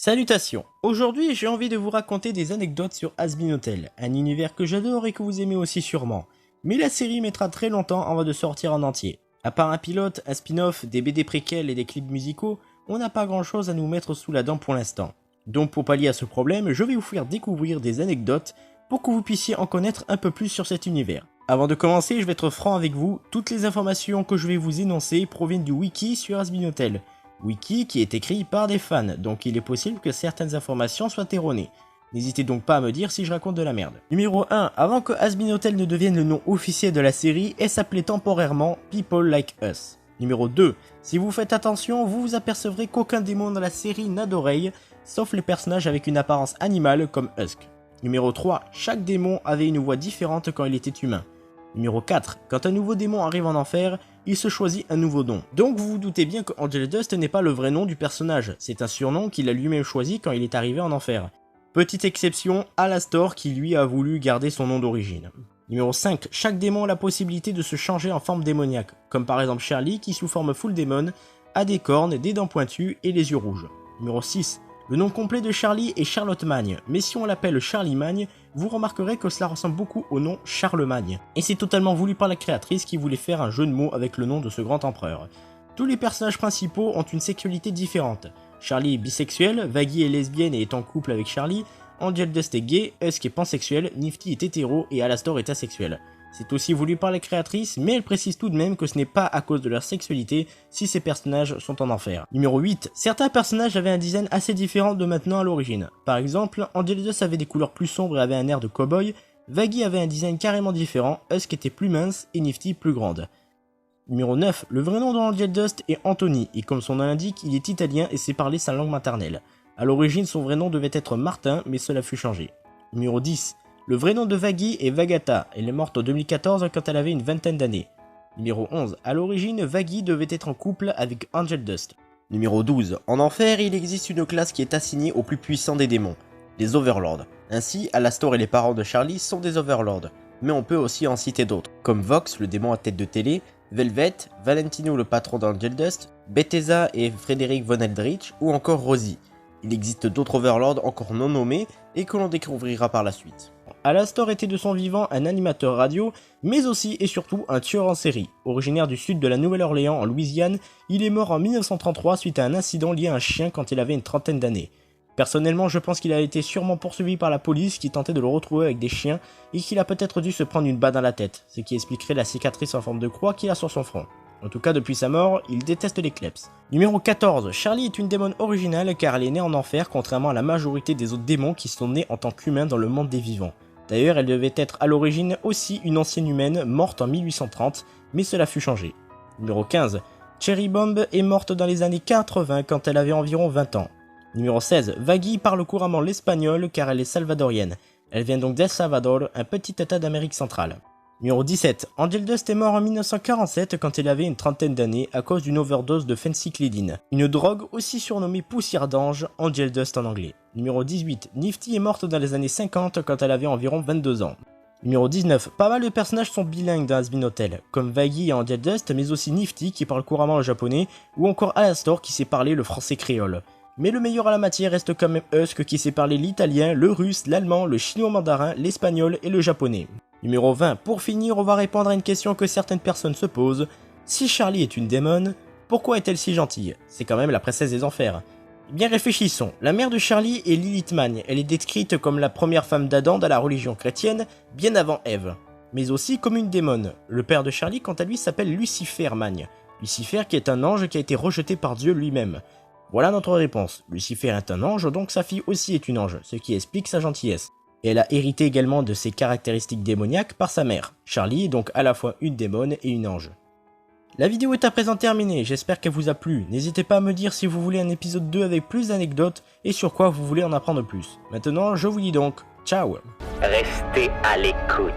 Salutations. Aujourd'hui j'ai envie de vous raconter des anecdotes sur Hazbin Hotel, un univers que j'adore et que vous aimez aussi sûrement. Mais la série mettra très longtemps avant de sortir en entier. À part un pilote, un spin-off, des BD préquels et des clips musicaux, on n'a pas grand chose à nous mettre sous la dent pour l'instant. Donc pour pallier à ce problème, je vais vous faire découvrir des anecdotes pour que vous puissiez en connaître un peu plus sur cet univers. Avant de commencer, je vais être franc avec vous, toutes les informations que je vais vous énoncer proviennent du wiki sur Hazbin Hotel. Wiki qui est écrit par des fans, donc il est possible que certaines informations soient erronées. N'hésitez donc pas à me dire si je raconte de la merde. Numéro 1. Avant que Hazbin Hotel ne devienne le nom officiel de la série, elle s'appelait temporairement People Like Us. Numéro 2. Si vous faites attention, vous vous apercevrez qu'aucun démon dans la série n'a d'oreilles, sauf les personnages avec une apparence animale comme Husk. Numéro 3. Chaque démon avait une voix différente quand il était humain. Numéro 4. Quand un nouveau démon arrive en enfer, il se choisit un nouveau nom. Donc vous vous doutez bien que Angel Dust n'est pas le vrai nom du personnage, c'est un surnom qu'il a lui-même choisi quand il est arrivé en enfer. Petite exception, Alastor qui lui a voulu garder son nom d'origine. Numéro 5. Chaque démon a la possibilité de se changer en forme démoniaque, comme par exemple Charlie qui sous forme full démon a des cornes, des dents pointues et les yeux rouges. Numéro 6. Le nom complet de Charlie est Charlotte Magne, mais si on l'appelle Charlie Magne, vous remarquerez que cela ressemble beaucoup au nom Charlemagne. Et c'est totalement voulu par la créatrice qui voulait faire un jeu de mots avec le nom de ce grand empereur. Tous les personnages principaux ont une sexualité différente. Charlie est bisexuel, Vaggie est lesbienne et est en couple avec Charlie, Angel Dust est gay, Husk est pansexuel, Nifty est hétéro et Alastor est asexuel. C'est aussi voulu par la créatrice, mais elle précise tout de même que ce n'est pas à cause de leur sexualité si ces personnages sont en enfer. Numéro 8. Certains personnages avaient un design assez différent de maintenant à l'origine. Par exemple, Angel Dust avait des couleurs plus sombres et avait un air de cow-boy, Vaggie avait un design carrément différent, Husk était plus mince et Nifty plus grande. Numéro 9. Le vrai nom d'Angel Dust est Anthony, et comme son nom l'indique, il est italien et sait parler sa langue maternelle. A l'origine, son vrai nom devait être Martin, mais cela fut changé. Numéro 10. Le vrai nom de Vaggie est Vagata, elle est morte en 2014 quand elle avait une vingtaine d'années. Numéro 11. À l'origine, Vaggie devait être en couple avec Angel Dust. Numéro 12. En enfer, il existe une classe qui est assignée aux plus puissants des démons, les Overlords. Ainsi, Alastor et les parents de Charlie sont des Overlords, mais on peut aussi en citer d'autres, comme Vox, le démon à tête de télé, Velvet, Valentino le patron d'Angel Dust, Bethesda et Frédéric Von Eldritch, ou encore Rosie. Il existe d'autres Overlords encore non nommés et que l'on découvrira par la suite. Alastor était de son vivant un animateur radio, mais aussi et surtout un tueur en série. Originaire du sud de la Nouvelle-Orléans en Louisiane, il est mort en 1933 suite à un incident lié à un chien quand il avait une trentaine d'années. Personnellement, je pense qu'il a été sûrement poursuivi par la police qui tentait de le retrouver avec des chiens et qu'il a peut-être dû se prendre une balle dans la tête, ce qui expliquerait la cicatrice en forme de croix qu'il a sur son front. En tout cas, depuis sa mort, il déteste les kleps. Numéro 14. Charlie est une démon originale car elle est née en enfer contrairement à la majorité des autres démons qui sont nés en tant qu'humains dans le monde des vivants. D'ailleurs, elle devait être à l'origine aussi une ancienne humaine morte en 1830, mais cela fut changé. Numéro 15. Cherry Bomb est morte dans les années 80 quand elle avait environ 20 ans. Numéro 16. Vaggie parle couramment l'espagnol car elle est salvadorienne. Elle vient donc d'El Salvador, un petit état d'Amérique centrale. Numéro 17. Angel Dust est mort en 1947 quand il avait une trentaine d'années à cause d'une overdose de phencyclidine, une drogue aussi surnommée poussière d'ange, Angel Dust en anglais. Numéro 18. Nifty est morte dans les années 50 quand elle avait environ 22 ans. Numéro 19. Pas mal de personnages sont bilingues dans Hazbin Hotel, comme Vaggie et Angel Dust, mais aussi Nifty qui parle couramment le japonais, ou encore Alastor qui sait parler le français créole. Mais le meilleur à la matière reste quand même Husk qui sait parler l'italien, le russe, l'allemand, le chinois mandarin, l'espagnol et le japonais. Numéro 20. Pour finir, on va répondre à une question que certaines personnes se posent. Si Charlie est une démone, pourquoi est-elle si gentille? C'est quand même la princesse des enfers. Bien réfléchissons. La mère de Charlie est Lilith Magne. Elle est décrite comme la première femme d'Adam dans la religion chrétienne, bien avant Ève. Mais aussi comme une démone. Le père de Charlie, quant à lui, s'appelle Lucifer Magne. Lucifer qui est un ange qui a été rejeté par Dieu lui-même. Voilà notre réponse. Lucifer est un ange, donc sa fille aussi est une ange, ce qui explique sa gentillesse. Et elle a hérité également de ses caractéristiques démoniaques par sa mère. Charlie est donc à la fois une démone et une ange. La vidéo est à présent terminée, j'espère qu'elle vous a plu. N'hésitez pas à me dire si vous voulez un épisode 2 avec plus d'anecdotes et sur quoi vous voulez en apprendre plus. Maintenant, je vous dis donc, ciao! Restez à l'écoute.